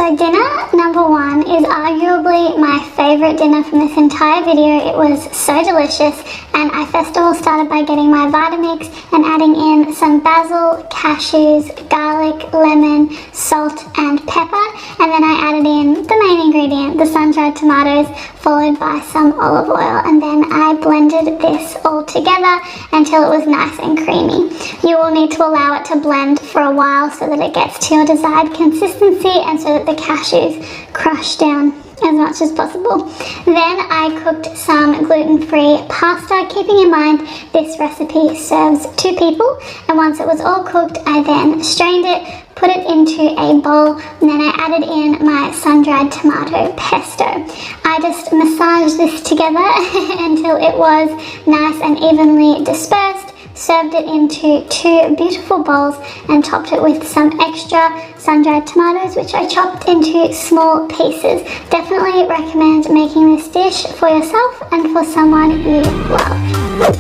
So dinner number one is arguably my favorite dinner from this entire video. It was so delicious, and I first of all started by getting my Vitamix and adding in some basil, cashews, garlic, lemon, salt and pepper, and then I added in the main ingredient, the sun-dried tomatoes, followed by some olive oil, and then I blended this all together until it was nice and creamy. You will need to allow it to blend for a while so that it gets to your desired consistency and so that the cashews crush down as much as possible. Then I cooked some gluten-free pasta, keeping in mind this recipe serves 2 people, and once it was all cooked I then strained it, put it into a bowl, and then I added in my sun-dried tomato pesto. I just massaged this together until it was nice and evenly dispersed, served it into 2 beautiful bowls and topped it with some extra sun-dried tomatoes, which I chopped into small pieces. Definitely recommend making this dish for yourself and for someone you love.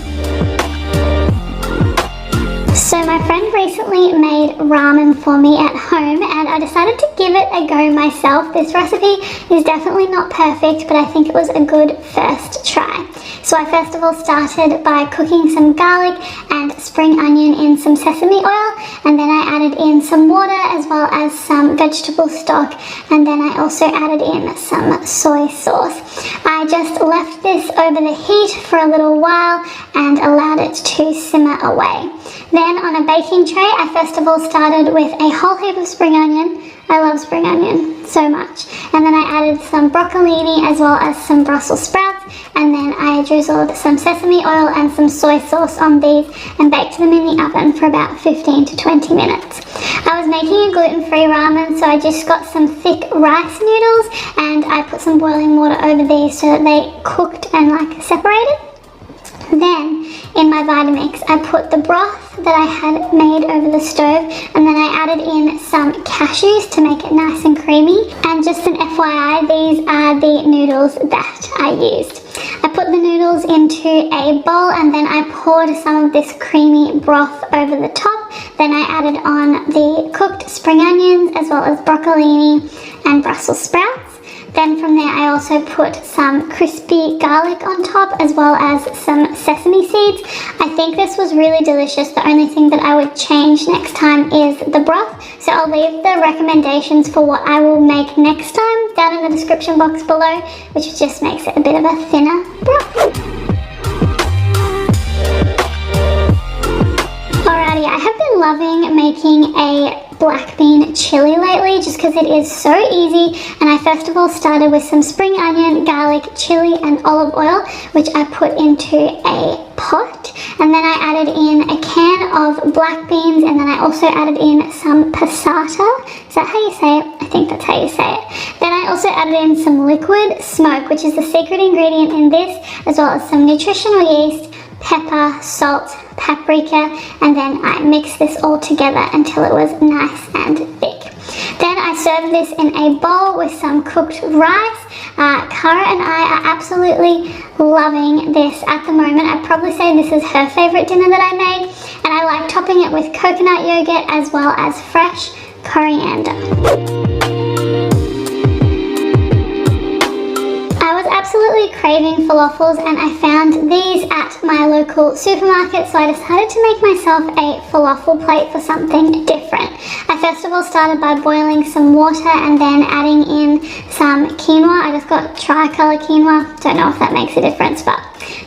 So my friend recently made ramen for me at home and I decided to give it a go myself. This recipe is definitely not perfect, but I think it was a good first try. So I first of all started by cooking some garlic and spring onion in some sesame oil, and then I added in some water as well as some vegetable stock, and then I also added in some soy sauce. I just left this over the heat for a little while and allowed it to simmer away. Then on a baking tray, I first of all started with a whole heap of spring onion. I love spring onion so much. And then I added some broccolini as well as some Brussels sprouts, and then I drizzled some sesame oil and some soy sauce on these and baked them in the oven for about 15 to 20 minutes. I was making a gluten-free ramen, so I just got some thick rice noodles and I put some boiling water over these so that they cooked and like separated. Then in my Vitamix I put the broth that I had made over the stove, and then I added in some cashews to make it nice and creamy. And just an FYI, these are the noodles that I used. I put the noodles into a bowl and then I poured some of this creamy broth over the top. Then I added on the cooked spring onions as well as broccolini and Brussels sprouts. Then from there I also put some crispy garlic on top as well as some sesame seeds. I think this was really delicious. The only thing that I would change next time is the broth. So I'll leave the recommendations for what I will make next time down in the description box below, which just makes it a bit of a thinner broth. Alrighty, I have been loving making a black bean chili lately just because it is so easy, and I first of all started with some spring onion, garlic, chili and olive oil, which I put into a pot, and then I added in a can of black beans, and then I also added in some passata. Is that how you say it? I think that's how you say it. Then I also added in some liquid smoke, which is the secret ingredient in this, as well as some nutritional yeast, pepper, salt, paprika, and then I mixed this all together until it was nice and thick. Then I served this in a bowl with some cooked rice. Cara and I are absolutely loving this at the moment. I'd probably say this is her favorite dinner that I made, and I like topping it with coconut yogurt as well as fresh coriander. Absolutely craving falafels, and I found these at my local supermarket, so I decided to make myself a falafel plate for something different. I first of all started by boiling some water and then adding in some quinoa. I just got tricolor quinoa. Don't know if that makes a difference, but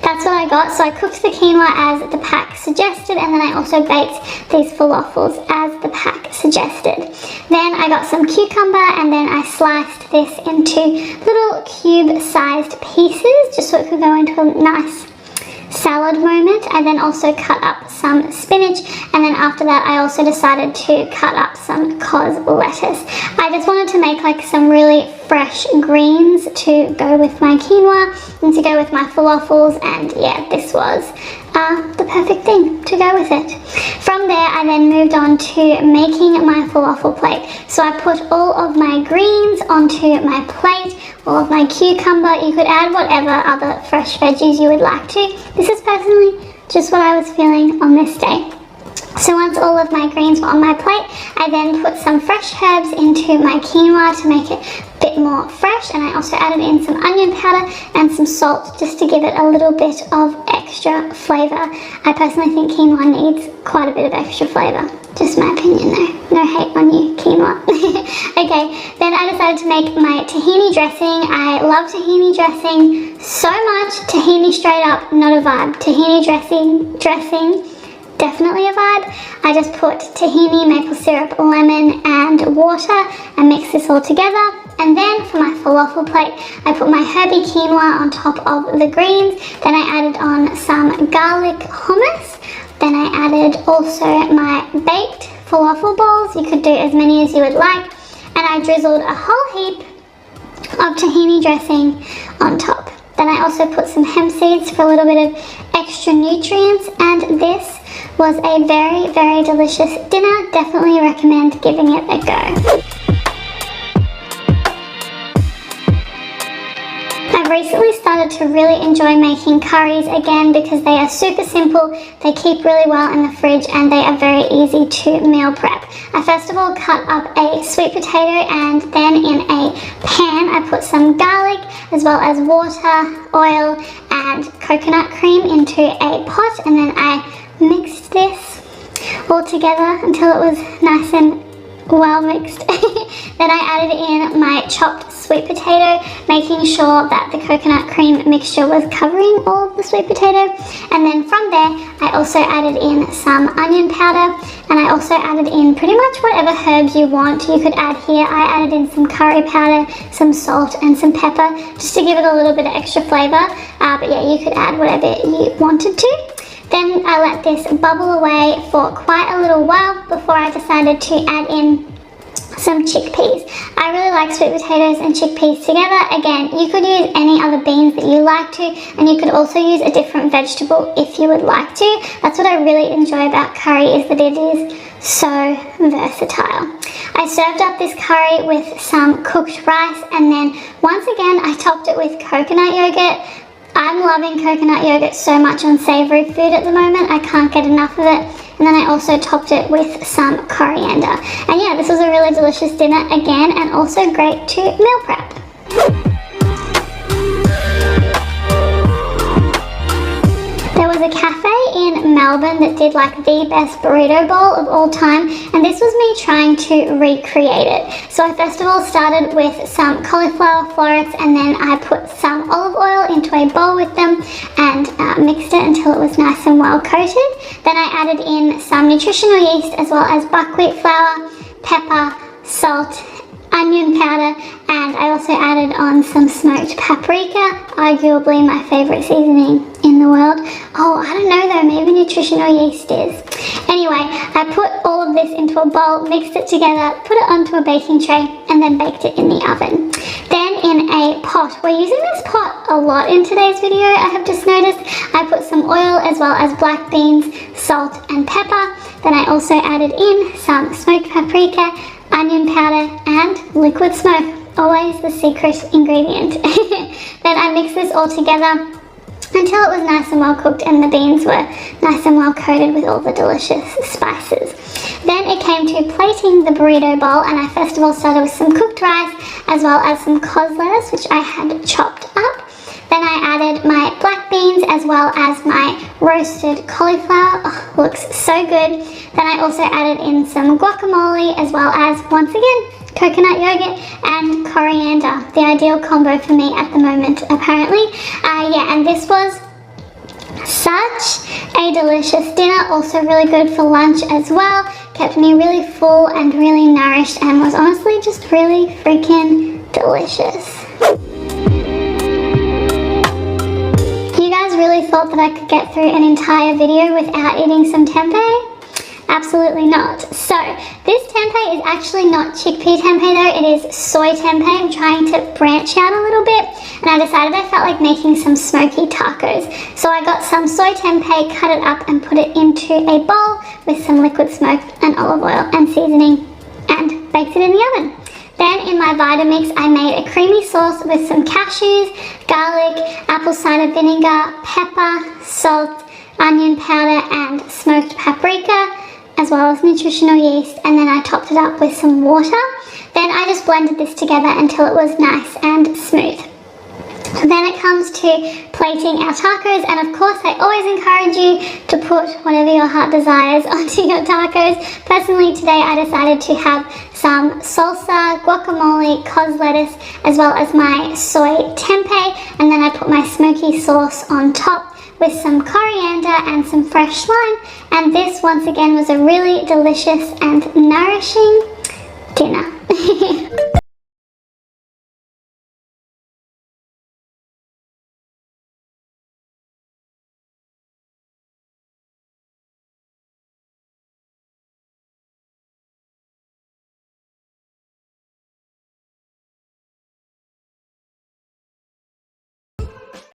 that's what I got. So I cooked the quinoa as the pack suggested, and then I also baked these falafels as the pack suggested. Then I got some cucumber and then I sliced this into little cube-sized pieces just so it could go into a nice salad moment. I then also cut up some spinach, and then after that I also decided to cut up some cos lettuce. I just wanted to make like some really fresh greens to go with my quinoa and to go with my falafels, and yeah, this was the perfect thing to go with it. From there I then moved on to making my falafel plate. So I put all of my greens onto my plate, all of my cucumber. You could add whatever other fresh veggies you would like to. This is personally just what I was feeling on this day. So once all of my greens were on my plate, I then put some fresh herbs into my quinoa to make it a bit more fresh, and I also added in some onion powder and some salt just to give it a little bit of extra flavour. I personally think quinoa needs quite a bit of extra flavour. Just my opinion though. No hate on you, quinoa. Okay, then I decided to make my tahini dressing. I love tahini dressing so much. Tahini straight up, not a vibe. Tahini dressing, definitely a vibe. I just put tahini, maple syrup, lemon and water and mix this all together. And then for my falafel plate, I put my herby quinoa on top of the greens. Then I added on some garlic hummus. Then I added also my baked falafel balls. You could do as many as you would like. And I drizzled a whole heap of tahini dressing on top. Then I also put some hemp seeds for a little bit of extra nutrients. And this was a very, very delicious dinner. Definitely recommend giving it a go. I've recently started to really enjoy making curries again because they are super simple, they keep really well in the fridge, and they are very easy to meal prep. I first of all cut up a sweet potato, and then in a pan I put some garlic as well as water, oil and coconut cream into a pot, and then I mixed this all together until it was nice and well mixed. Then I added in my chopped sweet potato, making sure that the coconut cream mixture was covering all of the sweet potato. And then from there, I also added in some onion powder, and I also added in pretty much whatever herbs you want. You could add here, I added in some curry powder, some salt and some pepper, just to give it a little bit of extra flavour. But yeah, you could add whatever you wanted to. Then I let this bubble away for quite a little while before I decided to add in some chickpeas. I really like sweet potatoes and chickpeas together. Again, you could use any other beans that you like to, and you could also use a different vegetable if you would like to. That's what I really enjoy about curry, is that it is so versatile. I served up this curry with some cooked rice, and then once again I topped it with coconut yogurt. I'm loving coconut yogurt so much on savoury food at the moment. I can't get enough of it. And then I also topped it with some coriander. And yeah, this was a really delicious dinner again, and also great to meal prep. There was a cafe in Melbourne that did like the best burrito bowl of all time, and this was me trying to recreate it. So I first of all started with some cauliflower florets, and then I put some olive oil into a bowl with them and mixed it until it was nice and well coated. Then I added in some nutritional yeast as well as buckwheat flour, pepper, salt, onion powder, and I also added on some smoked paprika, arguably my favourite seasoning in the world. Oh, I don't know though, maybe nutritional yeast is. Anyway, I put all of this into a bowl, mixed it together, put it onto a baking tray, and then baked it in the oven. Then in a pot, we're using this pot a lot in today's video, I have just noticed. I put some oil as well as black beans, salt and pepper. Then I also added in some smoked paprika, onion powder and liquid smoke, always the secret ingredient. Then I mixed this all together until it was nice and well cooked and the beans were nice and well coated with all the delicious spices. Then it came to plating the burrito bowl, and I first of all started with some cooked rice as well as some cos lettuce, which I had chopped up. Then I added my black beans as well as my roasted cauliflower. Oh, looks so good. Then I also added in some guacamole as well as, once again, coconut yogurt and coriander. The ideal combo for me at the moment, apparently. Yeah, and this was such a delicious dinner. Also really good for lunch as well. Kept me really full and really nourished, and was honestly just really freaking delicious. Really thought that I could get through an entire video without eating some tempeh? Absolutely not. So this tempeh is actually not chickpea tempeh though, it is soy tempeh. I'm trying to branch out a little bit, and I decided I felt like making some smoky tacos. So I got some soy tempeh, cut it up and put it into a bowl with some liquid smoke and olive oil and seasoning, and baked it in the oven. Then in my Vitamix, I made a creamy sauce with some cashews, garlic, apple cider vinegar, pepper, salt, onion powder, and smoked paprika. as well as nutritional yeast, and then I topped it up with some water. Then I just blended this together until it was nice and smooth. Then it comes to plating our tacos, and of course I always encourage you to put whatever your heart desires onto your tacos. Personally today I decided to have some salsa, guacamole, cos lettuce, as well as my soy tempeh, and then I put my smoky sauce on top with some coriander and some fresh lime, and this once again was a really delicious and nourishing dinner.